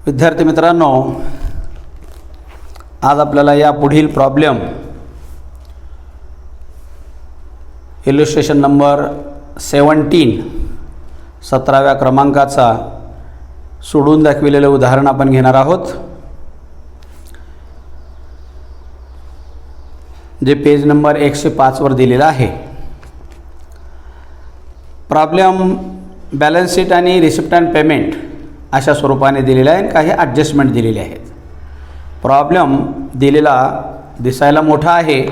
विद्यार्थी मित्रांनो, आज आपल्याला या पुढील प्रॉब्लेम इल्युस्ट्रेशन नंबर 17व्या क्रमांकाचा सोडून दाखविलेले उदाहरण आपण घेणार आहोत, जे पेज नंबर 105 वर दिलेला आहे. प्रॉब्लेम बॅलन्स शीट आणि रिसिप्ट अँड पेमेंट अशा स्वरूपाने दिलेला आहे. काही ॲडजस्टमेंट दिलेले आहेत. प्रॉब्लेम दिलेला दिसायला मोठा आहे,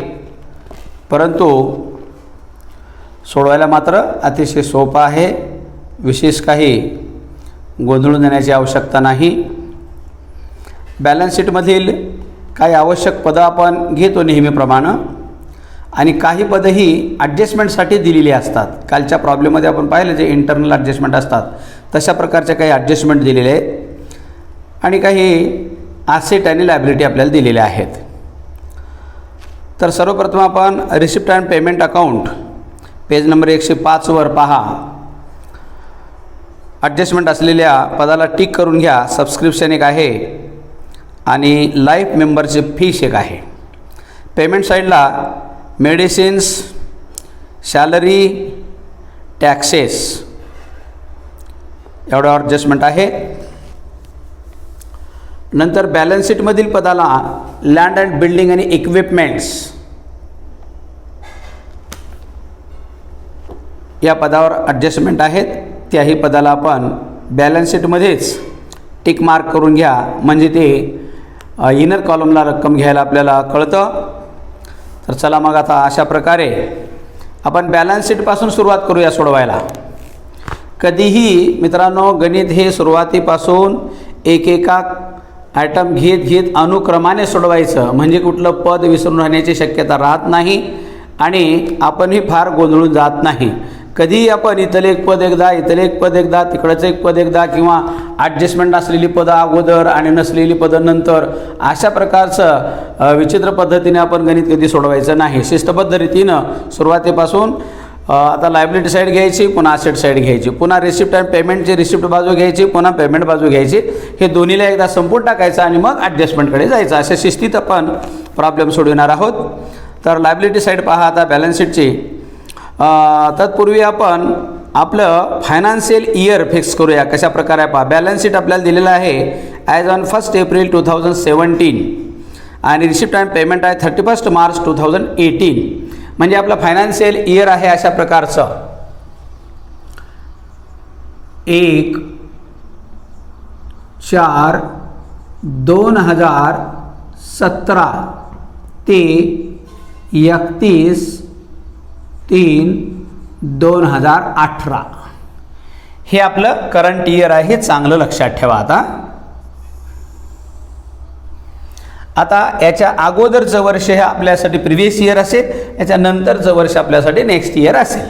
परंतु सोडवायला मात्र अतिशय सोपा आहे. विशेष काही गोंधळून देण्याची आवश्यकता नाही. बॅलन्स शीटमधील काही आवश्यक पदं आपण घेतो नेहमीप्रमाणे, आणि काही पदं ही ॲडजस्टमेंटसाठी दिलेली असतात. कालच्या प्रॉब्लेममध्ये आपण पाहिलं जे इंटरनल ॲडजस्टमेंट असतात तशा प्रकारचे काही ॲडजस्टमेंट दिलेले आहेत, आणि काही ॲसेट आणि लायबिलिटी आपल्याला दिलेल्या आहेत. तर सर्वप्रथम आपण receipt and payment account page number 105 वर पहा. ॲडजस्टमेंट असलेल्या पदाला टिक करून घ्या. सबस्क्रिप्शन एक आहे आणि लाईफ मेंबरची फीस एक आहे. पेमेंट साईडला मेडिसिन्स, सॅलरी, टॅक्सेस एवढं ॲडजस्टमेंट आहे. नंतर बॅलन्स शीटमधील पदाला लँड अँड बिल्डिंग आणि इक्विपमेंट्स या पदावर ॲडजस्टमेंट आहेत. त्याही पदाला आपण बॅलन्स शीटमध्येच टिक मार्क करून घ्या, म्हणजे ते इनर कॉलमला रक्कम घ्यायला आपल्याला कळतं. तर चला मग आता अशा प्रकारे आपण बॅलन्स शीटपासून सुरुवात करूया सोडवायला. कधीही मित्रांनो गणित हे सुरुवातीपासून एकेका आयटम घेत अनुक्रमाने सोडवायचं, म्हणजे कुठलं पद विसरून राहण्याची शक्यता राहत नाही आणि आपणही फार गोंधळून जात नाही. कधीही आपण इथलं एक पद एकदा, इथलं एक पद एकदा, तिकडचं एक पद एकदा, किंवा ॲडजस्टमेंट असलेली पदं अगोदर आणि नसलेली पदं नंतर, अशा प्रकारचं विचित्र पद्धतीने आपण गणित कधी सोडवायचं नाही. शिस्तबद्ध रीतीनं सुरुवातीपासून आता लायबिलिटी साईड घ्यायची, पुन्हा असेट साईड घ्यायची, पुन्हा रिसिप्ट अँड पेमेंटची रिसिप्ट बाजू घ्यायची, पुन्हा पेमेंट बाजू घ्यायची. हे दोन्हीला एकदा संपून टाकायचं आणि मग ॲडजस्टमेंटकडे जायचं. अशा शिस्तीत आपण प्रॉब्लेम सोडविणार आहोत. तर लायबिलिटी साईड पहा आता बॅलन्स शीटची. तत्पूर्वी आपण आपलं फायनान्शियल इयर फिक्स करूया. कशा प्रकारे पहा, बॅलन्स शीट आपल्याला दिलेलं आहे ॲज ऑन 1 एप्रिल 2017 आणि रिसिप्ट अँड पेमेंट आहे 31 मार्च 2018. म्हणजे आपलं फायनान्शियल इयर आहे अशा प्रकारचं 1/4/2017 ते 31/3/2018 हे आपलं करंट इयर आहे. हे चांगलं लक्षात ठेवा. आता याच्या अगोदरचं वर्ष हे आपल्यासाठी प्रिव्हियस इयर असेल, याच्यानंतरचं वर्ष आपल्यासाठी नेक्स्ट इयर असेल.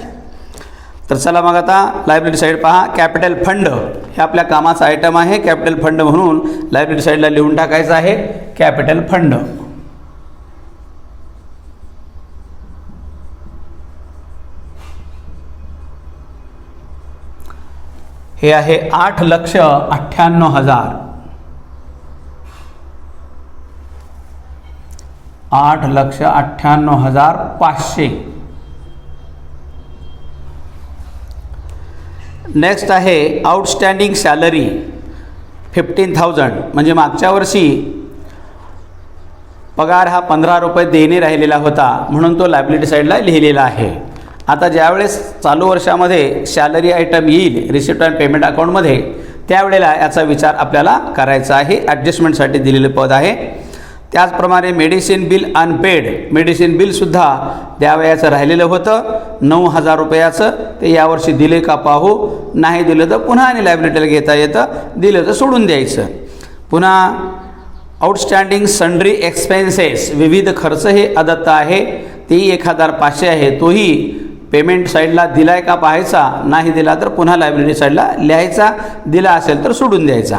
तर चला मग आता लायबिलिटी साईड पहा. कॅपिटल फंड हे आपल्या कामाचा आयटम आहे. कॅपिटल फंड म्हणून लायबिलिटी साईडला लिहून टाकायचं आहे कॅपिटल फंड. हे आहे 8,98,000. 8,98,500. नेक्स्ट आहे आउटस्टँडिंग सॅलरी 15,000. म्हणजे मागच्या वर्षी पगार हा 15 रुपये देणे राहिलेला होता, म्हणून तो लायबिलिटी साईडला लिहिलेला आहे. आता ज्यावेळेस चालू वर्षामध्ये सॅलरी आयटम येईल रिसिप्ट अँड पेमेंट अकाउंटमध्ये, त्यावेळेला याचा विचार आपल्याला करायचा आहे. ॲडजस्टमेंटसाठी दिलेले पद आहे. त्याचप्रमाणे मेडिसिन बिल अनपेड, मेडिसिन बिलसुद्धा द्यावयाचं राहिलेलं होतं 9,000 रुपयाचं. ते यावर्षी दिले का पाहू, नाही दिलं तर पुन्हा आणि लायबिलिटीला घेता येतं, दिलं तर सोडून द्यायचं. पुन्हा आउटस्टँडिंग सन्ड्री एक्सपेन्सेस, विविध खर्च हे अदत्त आहे, तेही 1,500 आहे. तोही पेमेंट साईडला दिला आहे का पाहायचा, नाही दिला तर पुन्हा लायबिलिटी साईडला लिहायचा, दिला असेल तर सोडून द्यायचा.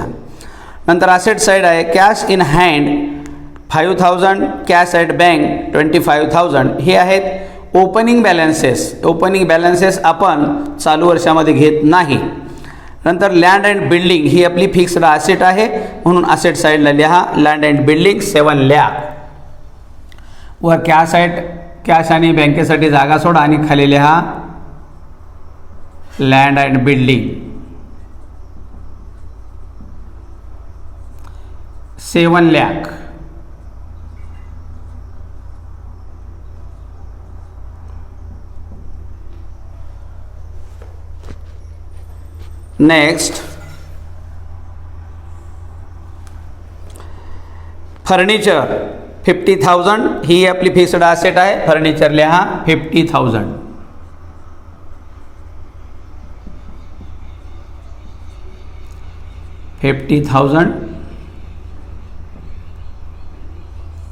नंतर असेट साईड आहे cash in hand 5,000, cash at bank 25,000. हे आहेत ओपनिंग बॅलन्सेस. ओपनिंग बॅलन्सेस आपण चालू वर्षामध्ये घेत नाही. नंतर लँड अँड बिल्डिंग ही आपली फिक्स्ड ॲसेट आहे, म्हणून ॲसेट साईडला लिहा लँड अँड बिल्डिंग 7 लाख. वर कॅश आणि बँकेसाठी जागा सोडा आणि खाली लिहा land and building 7 lakh. Next furniture 50,000 ही आपली फिक्स्ड ॲसेट आहे. फर्निचर लिहा 50,000.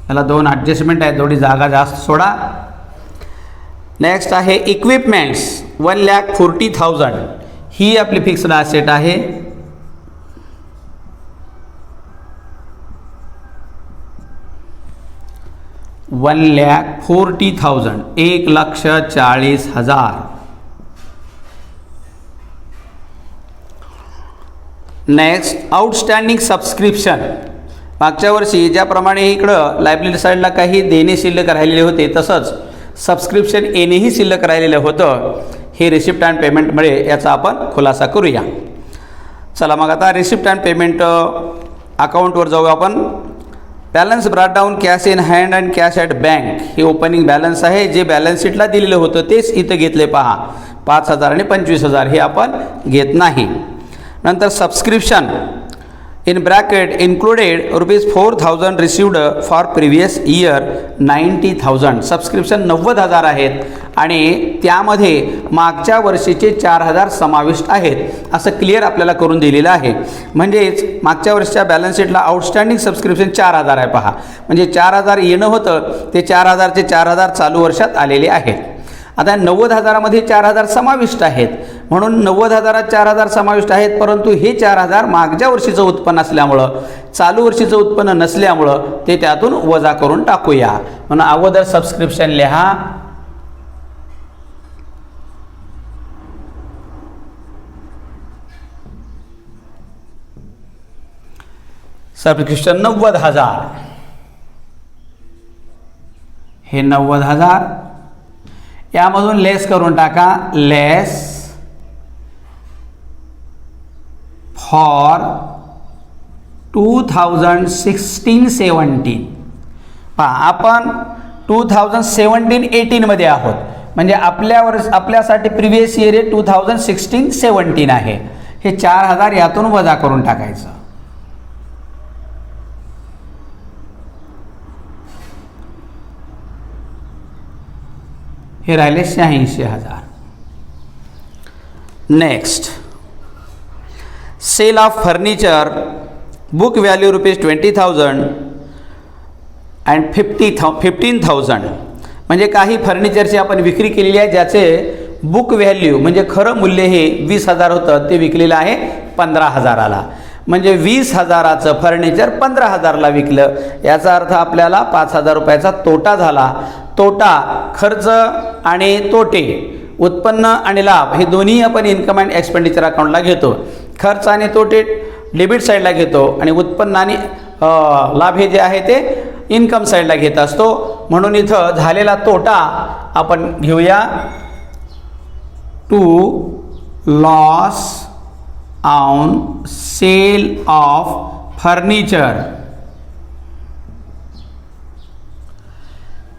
याला 2 ॲडजस्टमेंट आहे, थोडी जागा जास्त सोडा. नेक्स्ट आहे इक्विपमेंट्स 1,40,000 ही आपली फिक्स्ड ॲसेट आहे. $1,40,000 1,40,000. Next outstanding subscription. मागच्या वर्षी ज्याप्रमाणे इकडं लायबिलिटी साईडला काही देणे शिल्लक राहिलेले होते, तसंच सबस्क्रिप्शन येणेही शिल्लक राहिलेलं होतं. हे रिसिप्ट अँड पेमेंटमुळे याचा आपण खुलासा करूया. चला मग आता रिसिप्ट अँड पेमेंट अकाउंटवर जाऊ आपण. Balance brought down cash in hand and cash at bank हे ओपनिंग बॅलन्स आहे. जे बॅलन्स शीटला दिलेलं होतं तेच इथं घेतले पहा. 5,000 आणि 25,000 हे आपण घेत नाही. नंतर subscription in bracket included ₹4,000 received for previous year 90,000. Subscription 90,000 आहेत आणि त्यामध्ये मागच्या वर्षीचे 4,000 समाविष्ट आहेत, असं क्लिअर आपल्याला करून दिलेलं आहे. म्हणजेच मागच्या वर्षीच्या बॅलन्स शीटला आउटस्टँडिंग सबस्क्रिप्शन 4,000 आहे पहा. म्हणजे 4,000 येणं होतं, ते 4,000चे 4,000 चालू वर्षात आलेले आहेत. आता 90,000मध्ये 4,000 समाविष्ट आहेत, म्हणून 90,000 4,000 समाविष्ट आहेत, परंतु हे 4,000 मागच्या वर्षीचं उत्पन्न असल्यामुळं, चालू वर्षीचं उत्पन्न नसल्यामुळं ते त्यातून वजा करून टाकूया. म्हणून अगोदर सबस्क्रिप्शन लिहा. सबस्क्रिप्शन 90,000 हे 90,000 यामधून लेस करून टाका. लेस फॉर 2016-17 पहा, आपण 2017-18 मध्ये आहोत, म्हणजे आपल्यासाठी प्रिव्हियस इयर 2016-17 आहे. हे 4,000 यातून वजा करून टाकायचं. हे राहिले 86,000. Next sale of furniture book value ₹20,000 and 15,000. म्हणजे काही फर्निचरची आपण विक्री केलेली आहे, ज्याचे बुक व्हॅल्यू म्हणजे खरं मूल्य हे 20,000 होतं, ते विकलेलं आहे 15,000ला. म्हणजे 20,000चं फर्निचर 15,000ला विकलं. याचा अर्थ आपल्याला 5,000 रुपयाचा तोटा झाला. तोटा, खर्च आणि तोटे, उत्पन्न आणि लाभ हे दोन्ही आपण इन्कम अँड एक्सपेंडिचर अकाउंटला घेतो. खर्च आणि तोटे डेबिट साईडला घेतो आणि उत्पन्न आणि लाभ हे जे आहे ते इन्कम साईडला घेत असतो. म्हणून इथं झालेला तोटा आपण घेऊया to loss on sale of furniture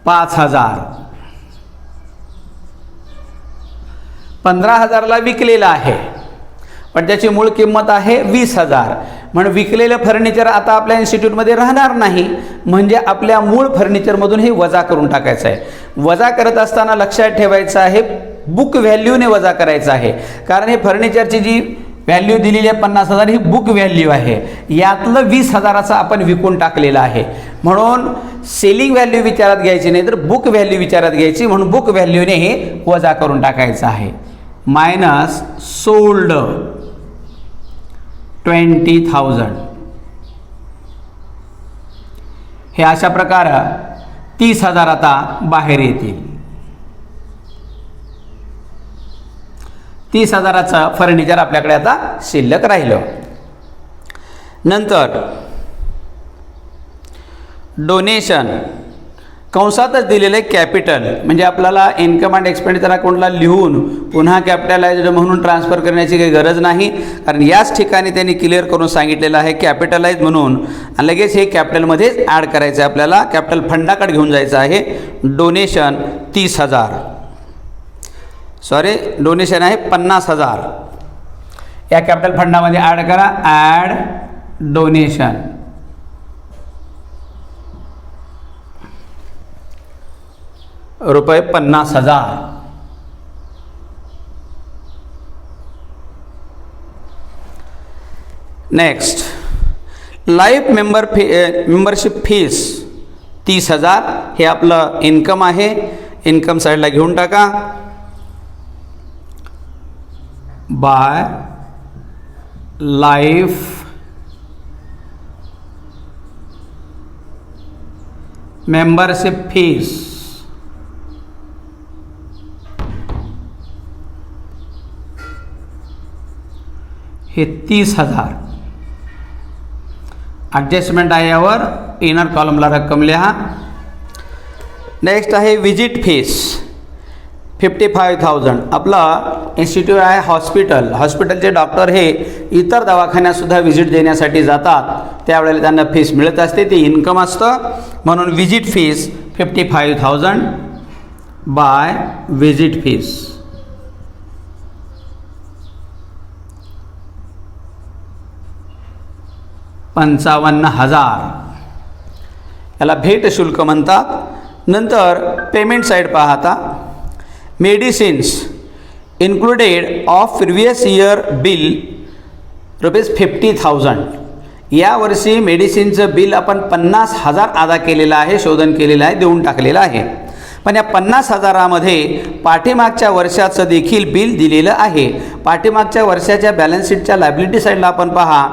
5,000. 15,000ला विकलेला आहे, पण त्याची मूळ किंमत आहे 20,000. म्हणून विकलेलं फर्निचर आता आपल्या इन्स्टिट्यूटमध्ये राहणार नाही, म्हणजे आपल्या मूळ फर्निचरमधून हे वजा करून टाकायचं आहे. वजा करत असताना लक्षात ठेवायचं आहे बुक व्हॅल्यूने वजा करायचं आहे, कारण हे फर्निचरची जी व्हॅल्यू दिलेली आहे 50,000 ही बुक व्हॅल्यू आहे. यातलं 20,000चं आपण विकून टाकलेलं आहे. म्हणून सेलिंग व्हॅल्यू विचारात घ्यायची नाही, तर बुक व्हॅल्यू विचारात घ्यायची. म्हणून बुक व्हॅल्यूने हे वजा करून टाकायचं आहे. Minus sold 20,000. हे अशा प्रकारे 30,000 आता बाहेर येतील. 30,000चं फर्निचर आपल्याकडे आता शिल्लक राहिलं. नंतर डोनेशन कंसातच दिलेलं आहे कॅपिटल, म्हणजे आपल्याला इन्कम अँड एक्सपेंडिचर अकाउंटला लिहून पुन्हा कॅपिटलाइज्ड म्हणून ट्रान्सफर करण्याची काही गरज नाही, कारण याच ठिकाणी त्यांनी क्लिअर करून सांगितलेलं आहे कॅपिटलाइज म्हणून, आणि लगेच हे कॅपिटलमध्येच ॲड करायचं आहे आपल्याला. कॅपिटल फंडाकडे घेऊन जायचं आहे. डोनेशन 30,000, सॉरी डोनेशन आहे 50,000, या कॅपिटल फंडामध्ये ॲड करा. ॲड डोनेशन रुपये 50,000. नेक्स्ट लाईफ मेंबरशिप फीस 30,000, हे आपलं इन्कम आहे. इन्कम साईडला घेऊन टाका. बाय लाईफ मेंबरशिप फीस हे 30,000. ॲडजस्टमेंट आहे यावर. इनर कॉलमला रक्कम लिहा. नेक्स्ट आहे विजिट फीस 55,000. आपला इन्स्टिट्यूट आहे हॉस्पिटल. हॉस्पिटलचे डॉक्टर हे इतर दवाखान्यातसुद्धा व्हिजिट देण्यासाठी जातात, त्यावेळेला त्यांना फीस मिळत असते, ते इन्कम असतं. म्हणून visit fees 55,000 by visit fees. $55,000 याला भेट शुल्क म्हणतात. नंतर पेमेंट साईड पाहता. Medicines included of previous year bill ₹50,000. यावर्षी मेडिसिनचं बिल आपण 50,000 अदा केलेलं आहे, शोधन केलेलं आहे, देऊन टाकलेलं आहे. पण या 50,000मध्ये पाठीमागच्या वर्षाचं देखील बिल दिलेलं आहे. पाठीमागच्या वर्षाच्या बॅलन्स शीटच्या लायबिलिटी साईडला आपण पहा.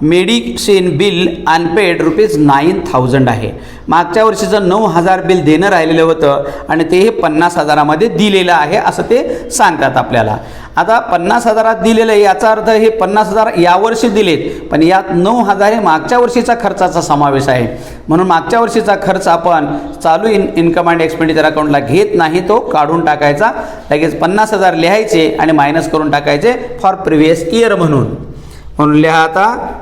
मेडिसिन बिल अनपेड ₹9,000 आहे. मागच्या वर्षीचं 9,000 बिल देणं राहिलेलं होतं आणि ते हे 50,000मध्ये दिलेलं आहे असं ते सांगतात आपल्याला. आता 50,000 दिलेलं आहे, याचा अर्थ हे 50,000 यावर्षी दिलेत, पण यात 9,000 हे मागच्या वर्षीचा खर्चाचा समावेश आहे. म्हणून मागच्या वर्षीचा खर्च आपण चालू इन्कम अँड एक्सपेंडिचर अकाउंटला घेत नाही, तो काढून टाकायचा. लगेच 50,000 लिहायचे आणि मायनस करून टाकायचे फॉर प्रिव्हियस इयर म्हणून. म्हणून लिहा आता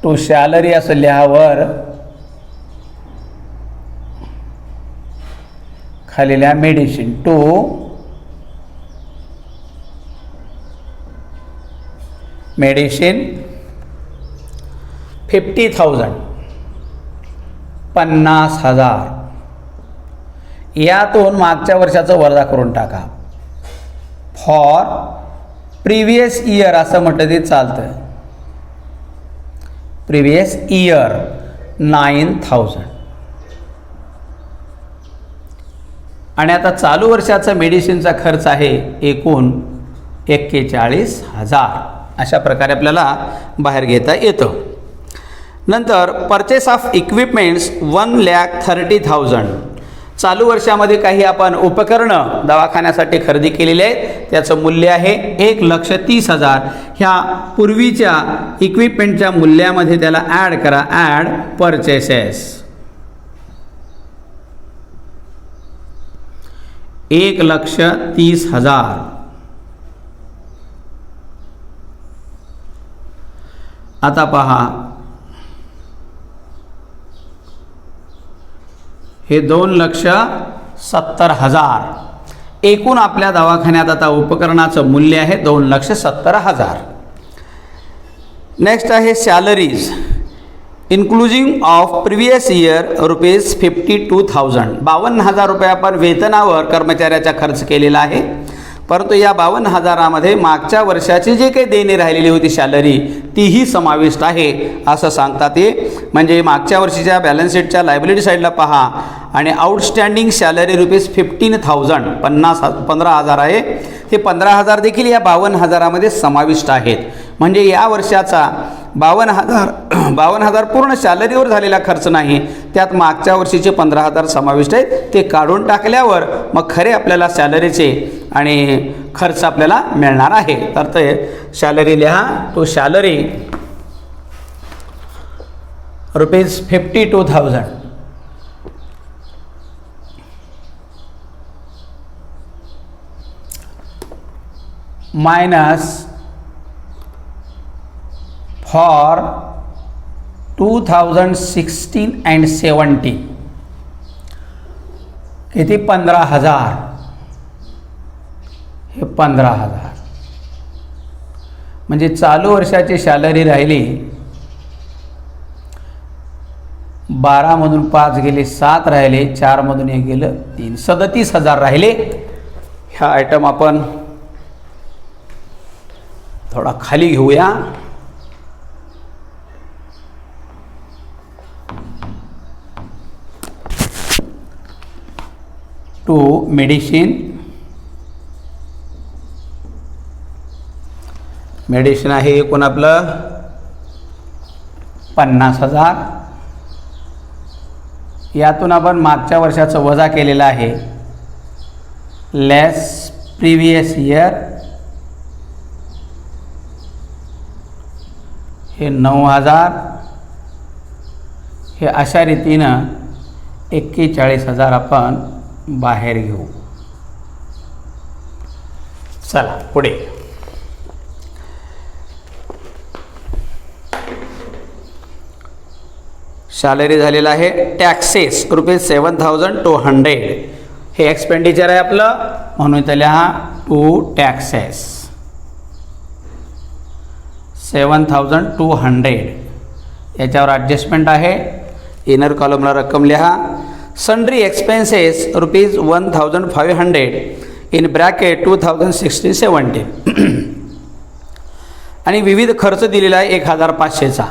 टू सॅलरी असं लिहावर खाली लिहा मेडिसिन टू मेडिसिन 50,000 50,000. यातून मागच्या वर्षाचं वजा करून टाका. फॉर प्रिव्हियस इयर असं म्हटलं ते चालतं. Previous year 9,000. आणि आता चालू वर्षाचा मेडिसिनचा खर्च आहे एकूण 41,000. अशा प्रकारे आपल्याला बाहेर घेता येतं. नंतर परचेस ऑफ इक्विपमेंट्स 1,30,000. चालू वर्षामध्ये काही आपण उपकरणं दवाखान्यासाठी खरेदी केलेली आहेत, त्याचं मूल्य आहे 1,30,000. ह्या पूर्वीच्या इक्विपमेंटच्या मूल्यामध्ये त्याला ॲड करा. Add purchases 1,30,000. आता पहा हे 2,70,000. एकूण आपल्या दवाखान्यात आता उपकरणाचं मूल्य आहे 2,70,000. नेक्स्ट आहे सॅलरीज इन्क्लुजिंग ऑफ प्रिव्हियस इयर ₹52,000. 52,000 रुपये आपण वेतनावर कर्मचाऱ्याचा खर्च केलेला आहे. परंतु या 52,000मध्ये मागच्या वर्षाची जे काही देणी राहिलेली होती सॅलरी तीही समाविष्ट आहे असं सांगतात ते. म्हणजे मागच्या वर्षीच्या बॅलन्स शीटच्या लायबिलिटी साईडला पहा आणि आउटस्टँडिंग सॅलरी ₹15,000 15,000 आहे. हे 15,000 देखील या 52,000मध्ये समाविष्ट आहेत. म्हणजे या वर्षाचा 52,000 पूर्ण सॅलरीवर झालेला खर्च नाही, त्यात मागच्या वर्षीचे 15,000 समाविष्ट आहेत, ते काढून टाकल्यावर मग खरे आपल्याला सॅलरीचे आणि खर्च आपल्याला मिळणार आहे. तर ते सॅलरी लिहा. तो सॅलरी ₹52,000 मायनस फॉर 2016 and 17 किती 15,000. हे 15,000 म्हणजे चालू वर्षाची सॅलरी राहिली 12 मधून 5 गेले 7 राहिले, 4 मधून 1 गेलं 3, 37,000 राहिले. ह्या आयटम आपण थोडा खाली घेऊया. टू मेडिसिन आहे एकूण आपलं 50,000. यातून आपण मागच्या वर्षाचं वजा केलेलं आहे, लेस प्रिव्हियस इयर हे 9,000. हे अशा रीतीनं 41,000 आपण बाहेर घेऊ. चला पुढे. सॅलरी झालेला आहे टॅक्सेस ₹7,200. हे एक्सपेंडिचर आहे आपलं, म्हणून त्याला टू टॅक्सेस 7,200. याच्यावर ॲडजस्टमेंट आहे. इनर कॉलमला रक्कम लिहा. सन्ड्री एक्सपेन्सेस ₹1,500 इन ब्रॅकेट 2016-17 आणि विविध खर्च दिलेला आहे 1,500चा.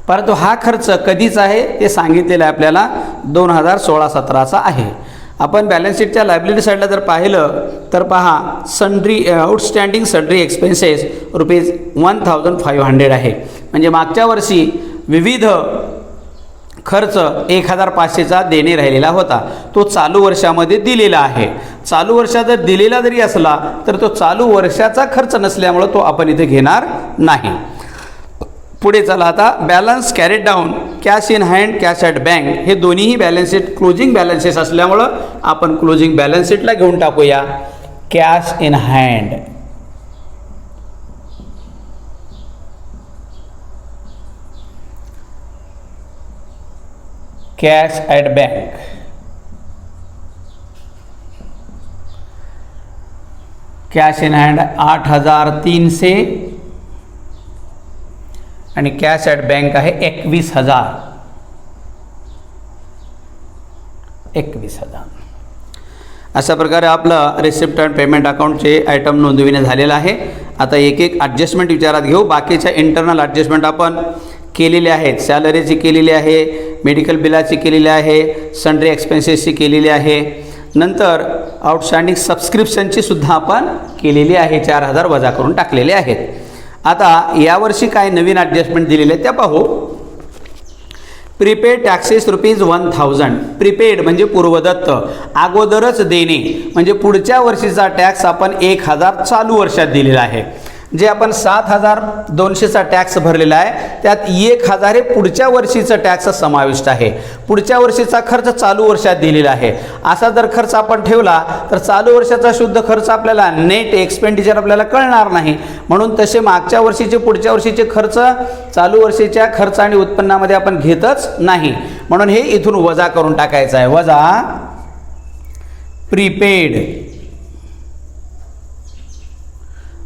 परंतु हा खर्च कधीचा आहे ते सांगितलेलं आहे आपल्याला 2016-17चा आहे. आपण बॅलन्स शीटच्या लायबिलिटी साईडला जर पाहिलं तर पहा, सन्ड्री आउटस्टँडिंग सन्ड्री एक्सपेन्सेस ₹1,500 आहे. म्हणजे मागच्या वर्षी विविध खर्च 1,500चा देणे राहिलेला होता, तो चालू वर्षामध्ये दिलेला आहे. चालू वर्षात जर दिलेला जरी असला तर तो चालू वर्षाचा खर्च नसल्यामुळं तो आपण इथे घेणार नाही. पुढे चला आता. Balance carried down, cash in hand, cash at bank हे दोन्हीही बॅलन्स शीट क्लोजिंग बॅलन्सेस असल्यामुळं आपण क्लोजिंग बॅलन्स शीटला घेऊन टाकूया. Cash in hand cash at bank. Cash in hand 8,300 आणि कॅश ॲट बँक आहे 21,000. अशा प्रकारे आपलं रिसिप्ट अँड पेमेंट अकाउंटचे आयटम नोंदविणे झालेलं आहे. आता एक एक ॲडजस्टमेंट विचारात घेऊ. बाकीच्या इंटरनल ॲडजस्टमेंट आपण केलेले आहेत. सॅलरीची केलेली आहे, मेडिकल बिलाची केलेली आहे, सन्ड्री एक्सपेन्सेसची केलेली आहे, नंतर आउटस्टँडिंग सबस्क्रिप्शनची सुद्धा आपण केलेली आहे. 4,000 वजा करून टाकलेले आहेत. आता यावर्षी काय नवीन ॲडजस्टमेंट दिलेले आहेत त्या पाहू. Prepaid taxes ₹1,000. प्रीपेड म्हणजे पूर्वदत्त, अगोदरच देणे. म्हणजे पुढच्या वर्षीचा टॅक्स आपण 1,000 चालू वर्षात दिलेला आहे. जे आपण 7,200चा टॅक्स भरलेला आहे त्यात 1,000 हे पुढच्या वर्षीचं टॅक्स समाविष्ट आहे. पुढच्या वर्षीचा खर्च चालू वर्षात दिलेला आहे. असा जर खर्च आपण ठेवला तर चालू वर्षाचा शुद्ध खर्च आपल्याला नेट एक्सपेंडिचर आपल्याला कळणार नाही. म्हणून तसे मागच्या वर्षीचे पुढच्या वर्षीचे खर्च चालू वर्षीच्या खर्च आणि उत्पन्नामध्ये आपण घेतच नाही. म्हणून हे इथून वजा करून टाकायचं आहे. वजा प्रीपेड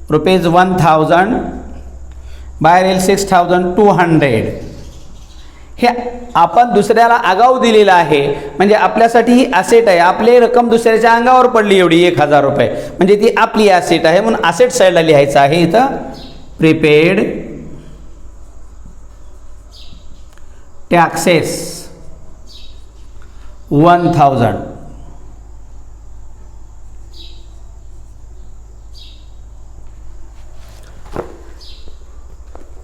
₹1,000 बाहेर येईल 6,200. हे आपण दुसऱ्याला आगाऊ दिलेलं आहे. म्हणजे आपल्यासाठी ही ॲसेट आहे. आपली रक्कम दुसऱ्याच्या अंगावर पडली एवढी 1,000 रुपये, म्हणजे ती आपली ॲसेट आहे. म्हणून ॲसेट साईडला लिहायचं आहे इथं. Prepaid taxes 1,000.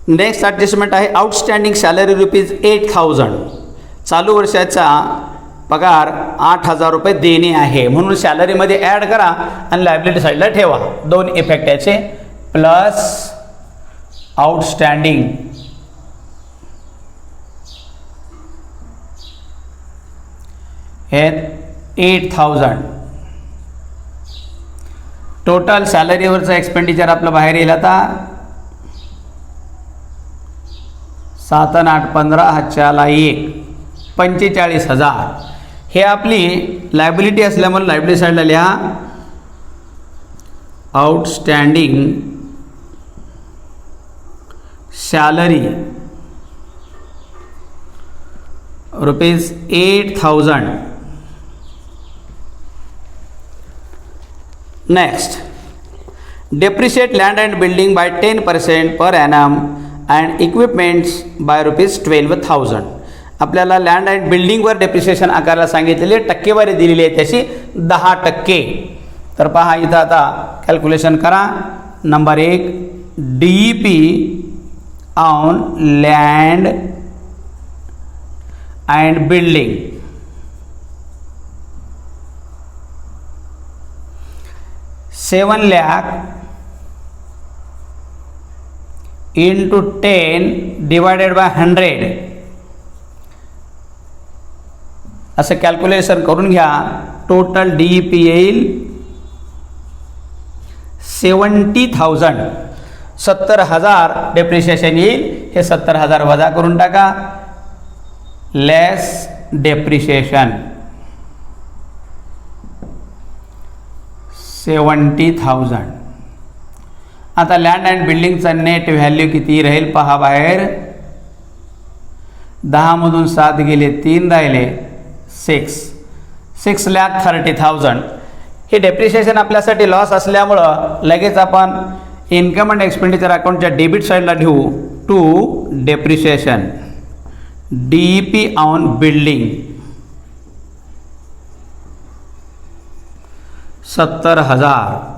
नेक्स्ट ॲडजस्टमेंट आहे आउटस्टँडिंग सॅलरी ₹8,000. चालू वर्षाचा पगार ₹8,000 देणे आहे, म्हणून सॅलरीमध्ये ॲड करा आणि लायबिलिटी साईडला ठेवा. दोन इफेक्ट याचे, प्लस आउटस्टँडिंग हे 8,000. टोटल सॅलरीवरचं एक्सपेंडिचर आपलं बाहेर येईल आता 7 आणि 8 15 हातच्याला 1 45,000. हे आपली लायबिलिटी असल्यामुळे लायबिलिटी साईडला लिहा outstanding salary ₹8,000. Next, depreciate land and building by 10% per annum and equipments by ₹12,000. आपल्याला लँड अँड बिल्डिंगवर डेप्रिसिएशन आकाराला सांगितलेली टक्केवारी दिलेली आहे त्याची 10%. तर पहा इथं आता कॅल्क्युलेशन करा. Number 1, DEP on land and building $7 lakh into 10 divided by 100 असं कॅल्क्युलेशन करून घ्या. टोटल DEP येईल 70,000. 70,000 डेप्रिशिएशन येईल. हे 70,000 वजा करून टाका, लेस डेप्रिशिएशन 70,000. आता लँड अँड बिल्डिंगचा नेट व्हॅल्यू किती राहील पहा बाहेर. 10 मधून 7 गेले, 3 राहिले, 6,30,000. हे डेप्रिशिएशन आपल्यासाठी लॉस असल्यामुळं लगेच आपण इन्कम अँड एक्सपेंडिचर अकाउंटच्या डेबिट साईडला ठेवू. To depreciation DEP on building 70,000.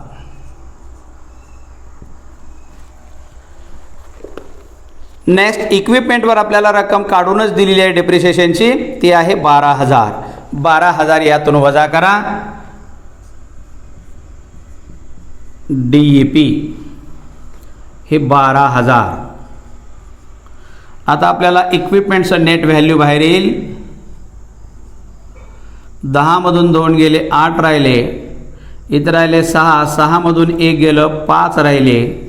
Next, इक्विपमेंटवर आपल्याला रक्कम काढूनच दिलेली आहे डेप्रिशिएशनची, ती आहे 12,000. 12,000 यातून वजा करा. DEP हे 12,000. आता आपल्याला इक्विपमेंटचं नेट व्हॅल्यू बाहेर येईल. 10 मधून 2 गेले, 8 राहिले, इथं राहिले 6, 6 मधून 1 गेलं, 5 राहिले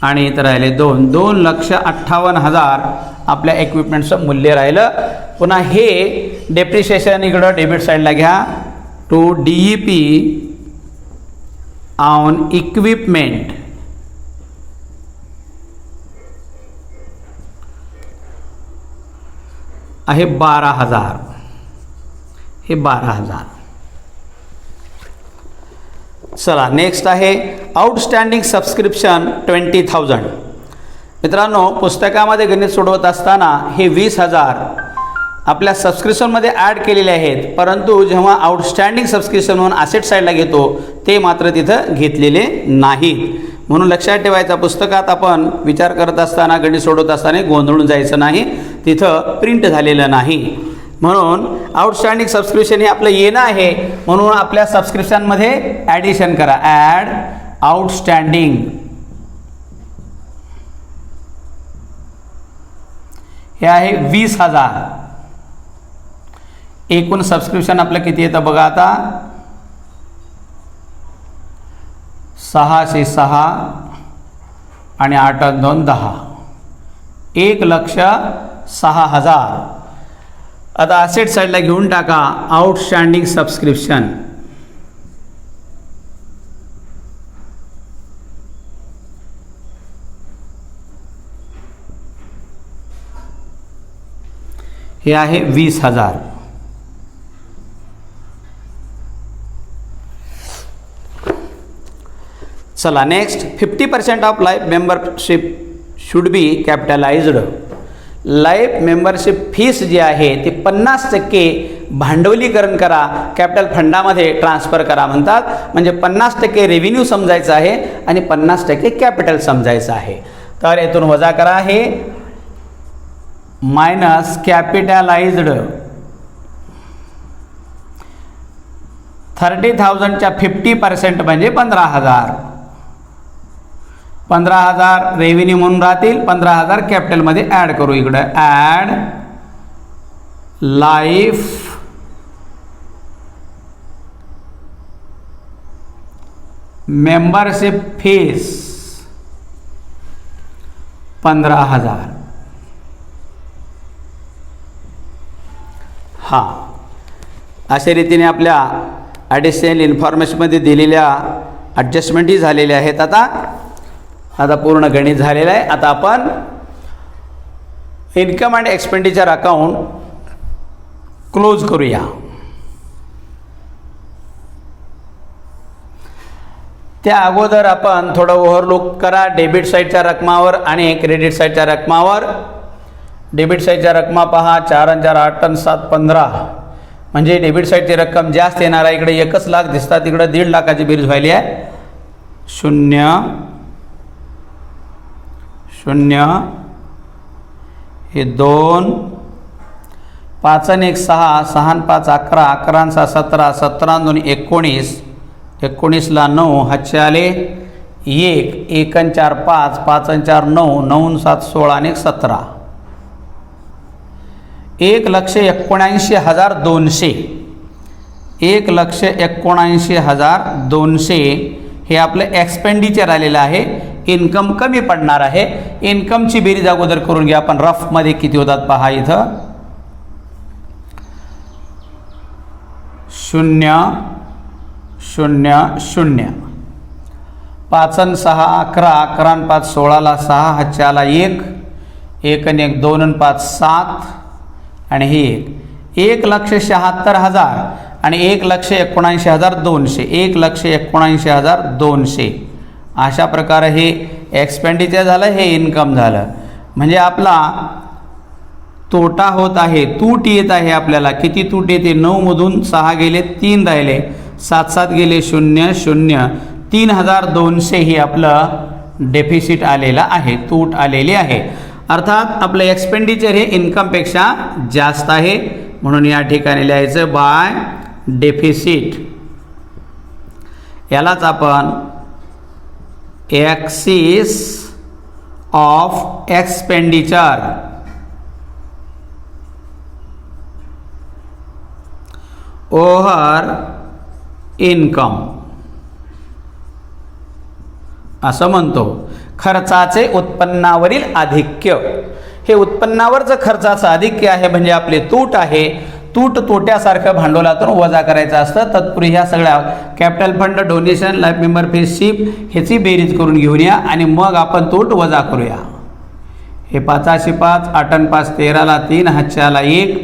आणि इथं राहिले 2. 2,58,000 आपल्या इक्विपमेंटचं मूल्य राहिलं. पुन्हा हे डेप्रिशिएशन इकडं डेबिट साईडला घ्या. टू DEP ऑन इक्विपमेंट आहे 12,000. हे 12,000. चला नेक्स्ट आहे आउटस्टँडिंग सबस्क्रिप्शन 20,000. मित्रांनो, पुस्तकामध्ये गणित सोडवत असताना हे 20,000 आपल्या सबस्क्रिप्शनमध्ये ॲड केलेले आहेत, परंतु जेव्हा आउटस्टँडिंग सबस्क्रिप्शन म्हणून असेट साईडला घेतो ते मात्र तिथं घेतलेले नाहीत. म्हणून लक्षात ठेवायचं, पुस्तकात आपण विचार करत असताना गणित सोडवत असताना गोंधळून जायचं नाही, तिथं प्रिंट झालेलं नाही. म्हणून आउटस्टँडिंग सबस्क्रिप्शन हे आपलं येणं आहे, म्हणून आपल्या सबस्क्रिप्शनमध्ये ॲडिशन करा. ॲड आउटस्टँडिंग हे आहे 20,000. एकूण सबस्क्रिप्शन आपलं किती येतं बघा आता, 606 आणि 8 आणि 2 10, 1,06,000. आता असेट साईडला घेऊन टाका आउटस्टँडिंग सबस्क्रिप्शन. हे आहे 20,000. चला next, 50% of life membership should be capitalised. Life membership fees जी आहे ती 50% भांडवलीकरण करा, कॅपिटल फंडामध्ये ट्रान्सफर करा म्हणतात. म्हणजे 50% रेव्हेन्यू समजायचं आहे आणि 50% कॅपिटल समजायचं आहे. तर येथून वजा करा हे मायनस कॅपिटलाइज्ड 30,000च्या 50% म्हणजे 15,000. 15,000 रेव्हेन्यू म्हणून राहतील. 15,000 कॅपिटलमध्ये ॲड करू. इकडे ॲड लाईफ मेंबरशिप फीस 15,000. हां, अशा रीतीने आपल्या ॲडिशनल इन्फॉर्मेशनमध्ये दिलेल्या ॲडजस्टमेंटही झालेल्या आहेत. आता पूर्ण गणित झालेलं आहे. आता आपण income and expenditure account close करूया. त्या अगोदर आपण थोडं ओव्हरलुक करा डेबिट साईडच्या रकमावर आणि क्रेडिट साईडच्या रकमावर. डेबिट साईडच्या रकमा पहा 4 आणि 4 8 आणि 7 15, म्हणजे डेबिट साईडची रक्कम जास्त येणार आहे. इकडे 1 लाख दिसतात, इकडे 1.5 लाखाची बेरीज व्हायली आहे. 0 0 हे 2 5 आणि 1 6 6 आणि 5 11 11 आणि 6 17 17 आणि 2 19 19ला 9 हातचे आले 1 1 आणि 4 5 5 आणि 4 9 9 आणि 7 16 आणि 1 17 1,79,200 1,79,200 हे आपलं एक्सपेंडिचर आलेलं आहे. इन्कम कमी पडणार आहे. इन्कमची बेरीज अगोदर करून घ्या. आपण रफमध्ये किती होतात पहा. इथं 0 0 0 5 आणि 6 11 11 आणि 5 16ला 6 हातच्या आला 1 1 आणि 1 2 आणि 5 7 आणि हे 1,76,000 आणि 1,79,200 1,79,200 अशा प्रकारे हे एक्सपेंडिचर झालं, हे इन्कम झालं. म्हणजे आपला तोटा होत आहे, तूट येत आहे. आपल्याला किती तूट येते? 9 मधून 6 गेले 3 राहिले 7 7 गेले 0 0 3,200 ही आपलं डेफिसिट आलेला आहे, तूट आलेली आहे. अर्थात आपलं एक्सपेंडिचर हे इन्कमपेक्षा जास्त आहे. म्हणून या ठिकाणी लिहायचं बाय डेफिसिट. यालाच आपण excess of expenditure over income असं म्हणतो. खर्चाचे उत्पन्नावरील आधिक्य, हे उत्पन्नावरचं खर्चाचं आधिक्य आहे, म्हणजे आपले तूट आहे. तूट तोट्यासारखं भांडवलातून वजा करायचं असतं. तत्पूर्वी ह्या सगळ्या capital fund, donation, life member fees, ship ह्याची बेरीज करून घेऊया आणि मग आपण तूट वजा करूया. हे 5 5 8 आणि 5 13ला 3 हातच्या आला 1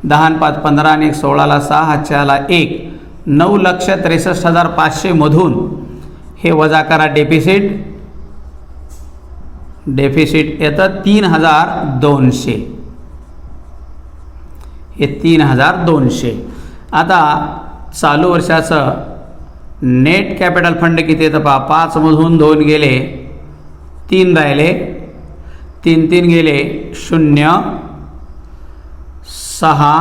10 आणि 5 15 आणि 1 16ला 6 हातच्या आला 1 9,63,500 मधून हे वजा करा. डेफिसिट येतं 3,200. हे 3,200. आता चालू वर्षाचं नेट कॅपिटल फंड किती येतं पहा. 5 मधून 2 गेले 3 राहिले 3 3 गेले 0 6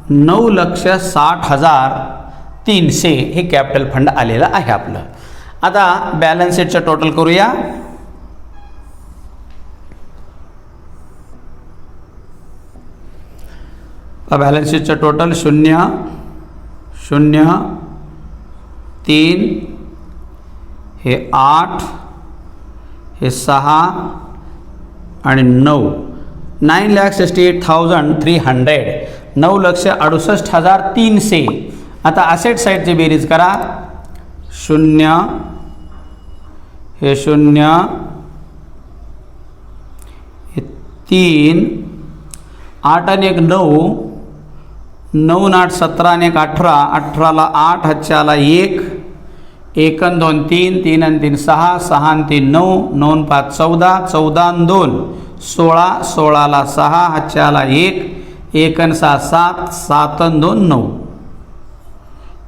9,60,300 हे कॅपिटल फंड आलेलं आहे आपलं. आता बॅलन्स शीटचं टोटल करूया. बॅलन्स शीटचं टोटल 0 0 3 हे 8 हे 6 आणि 9 9,68,300 9,68,300. आता असेट साईडची बेरीज करा. 0 हे 0 हे 3 8 आणि 1 9 9 8 17 आणि 1 18 18ला 8 हातच्या आला 1 1 आणि 2 3 3 आणि 3 6 6 आणि 3 9 9 आणि 5 14 14 आणि 2 16 16ला 6 हातच्या आला 1 1 आणि 6 7 7 आणि 2 9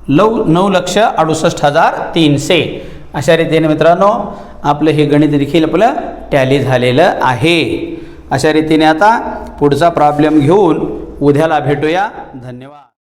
9,68,300 अशा रीतीने मित्रांनो आपलं हे गणित देखील आपलं टॅली झालेलं आहे. अशा रीतीने आता पुढचा प्रॉब्लेम घेऊन उद्याला भेटूया. धन्यवाद.